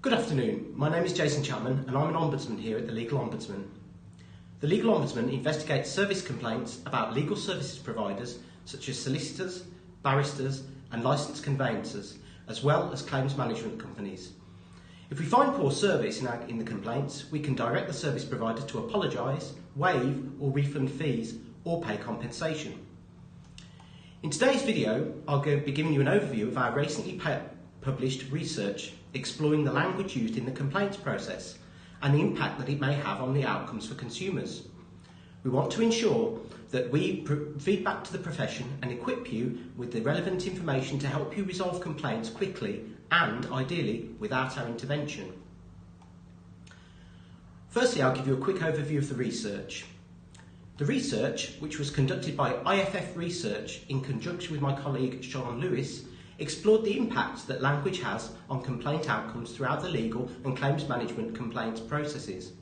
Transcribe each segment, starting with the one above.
Good afternoon, my name is Jason Chapman and I'm an Ombudsman here at the Legal Ombudsman. The Legal Ombudsman investigates service complaints about legal services providers such as solicitors, barristers and licensed conveyancers, as well as claims management companies. If we find poor service in the complaints, we can direct the service provider to apologise, waive or refund fees or pay compensation. In today's video, I'll be giving you an overview of our recently published research exploring the language used in the complaints process and the impact that it may have on the outcomes for consumers. We want to ensure that we feed back to the profession and equip you with the relevant information to help you resolve complaints quickly and, ideally, without our intervention. Firstly, I'll give you a quick overview of the research. The research, which was conducted by IFF Research in conjunction with my colleague Sean Lewis, explored the impact that language has on complaint outcomes throughout the legal and claims management complaints processes.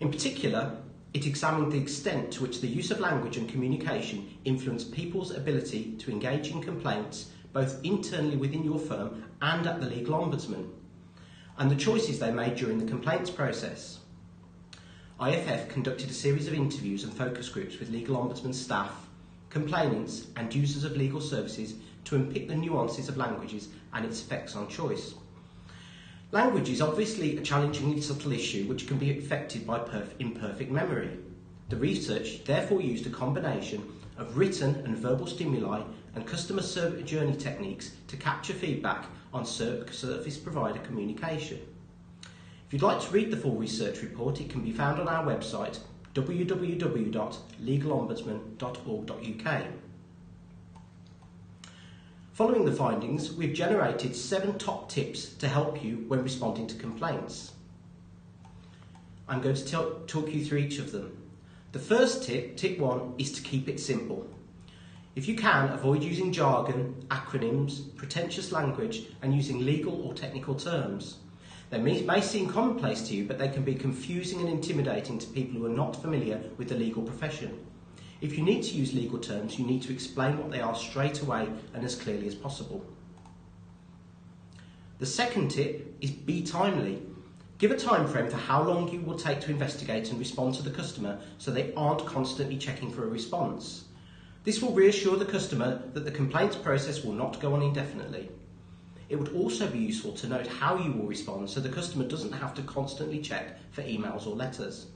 In particular, it examined the extent to which the use of language and communication influence people's ability to engage in complaints, both internally within your firm and at the Legal Ombudsman, and the choices they made during the complaints process. IFF conducted a series of interviews and focus groups with Legal Ombudsman staff, complainants and users of legal services to unpick the nuances of languages and its effects on choice. Language is obviously a challengingly subtle issue which can be affected by imperfect memory. The research therefore used a combination of written and verbal stimuli and customer journey techniques to capture feedback on service provider communication. If you'd like to read the full research report, it can be found on our website www.legalombudsman.org.uk. Following the findings, we've generated 7 top tips to help you when responding to complaints. I'm going to talk you through each of them. The first tip, tip 1, is to keep it simple. If you can, avoid using jargon, acronyms, pretentious language and using legal or technical terms. They may seem commonplace to you, but they can be confusing and intimidating to people who are not familiar with the legal profession. If you need to use legal terms, you need to explain what they are straight away and as clearly as possible. The second tip is be timely. Give a time frame for how long you will take to investigate and respond to the customer so they aren't constantly checking for a response. This will reassure the customer that the complaints process will not go on indefinitely. It would also be useful to note how you will respond so the customer doesn't have to constantly check for emails or letters.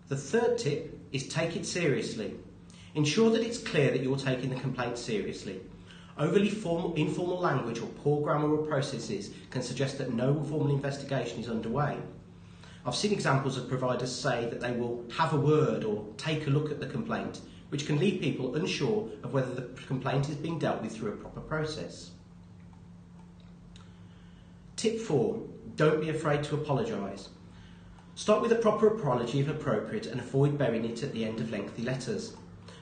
The third tip is take it seriously. Ensure that it's clear that you're taking the complaint seriously. Overly informal language or poor grammar or processes can suggest that no formal investigation is underway. I've seen examples of providers say that they will have a word or take a look at the complaint, which can leave people unsure of whether the complaint is being dealt with through a proper process. Tip 4, don't be afraid to apologise. Start with a proper apology if appropriate and avoid burying it at the end of lengthy letters.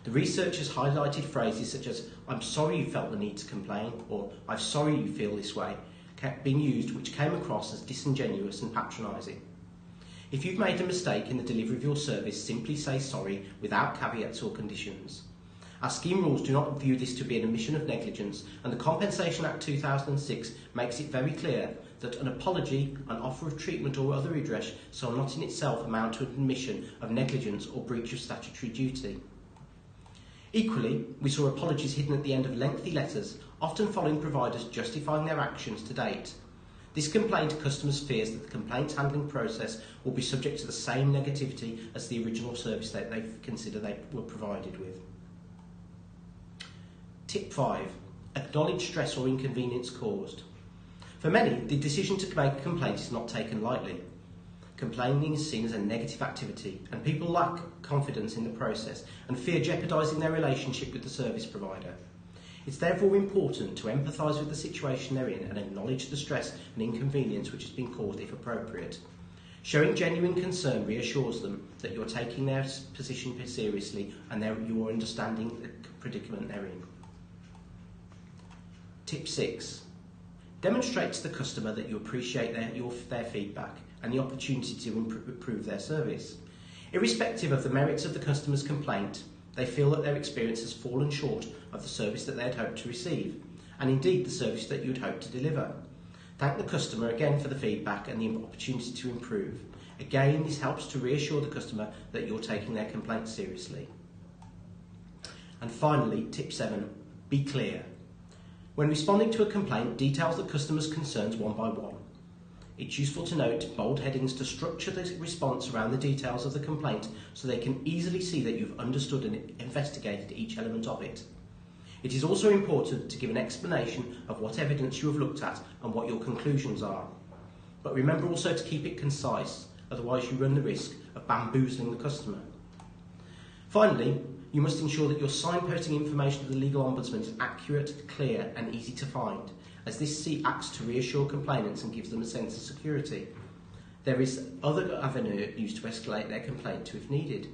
The researchers highlighted phrases such as "I'm sorry you felt the need to complain" or "I'm sorry you feel this way" being used, which came across as disingenuous and patronising. If you've made a mistake in the delivery of your service, simply say sorry without caveats or conditions. Our scheme rules do not view this to be an admission of negligence, and the Compensation Act 2006 makes it very clear that an apology, an offer of treatment or other redress shall not in itself amount to an admission of negligence or breach of statutory duty. Equally, we saw apologies hidden at the end of lengthy letters, often following providers justifying their actions to date. This can play into customers' fears that the complaints handling process will be subject to the same negativity as the original service that they consider they were provided with. Tip 5. Acknowledge stress or inconvenience caused. For many, the decision to make a complaint is not taken lightly. Complaining is seen as a negative activity, and people lack confidence in the process and fear jeopardising their relationship with the service provider. It's therefore important to empathise with the situation they're in and acknowledge the stress and inconvenience which has been caused if appropriate. Showing genuine concern reassures them that you're taking their position seriously and you're understanding the predicament they're in. Tip 6. Demonstrate to the customer that you appreciate their feedback and the opportunity to improve their service. Irrespective of the merits of the customer's complaint, they feel that their experience has fallen short of the service that they had hoped to receive, and indeed the service that you had hoped to deliver. Thank the customer again for the feedback and the opportunity to improve. Again, this helps to reassure the customer that you're taking their complaint seriously. And finally, tip 7, be clear. When responding to a complaint, details the customer's concerns one by one. It's useful to note bold headings to structure the response around the details of the complaint so they can easily see that you've understood and investigated each element of it. It is also important to give an explanation of what evidence you have looked at and what your conclusions are. But remember also to keep it concise, otherwise you run the risk of bamboozling the customer. Finally, you must ensure that your signposting information to the legal ombudsman is accurate, clear and easy to find, as this acts to reassure complainants and gives them a sense of security. There is other avenue used to escalate their complaint to if needed.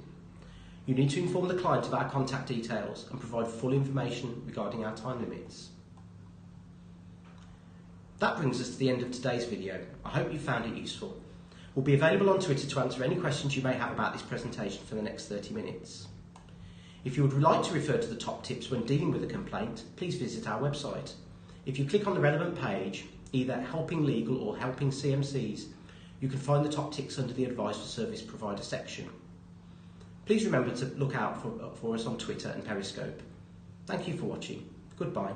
You need to inform the client of our contact details and provide full information regarding our time limits. That brings us to the end of today's video. I hope you found it useful. We'll be available on Twitter to answer any questions you may have about this presentation for the next 30 minutes. If you would like to refer to the top tips when dealing with a complaint, please visit our website. If you click on the relevant page, either Helping Legal or Helping CMCs, you can find the top tips under the Advice for Service Provider section. Please remember to look out for us on Twitter and Periscope. Thank you for watching. Goodbye.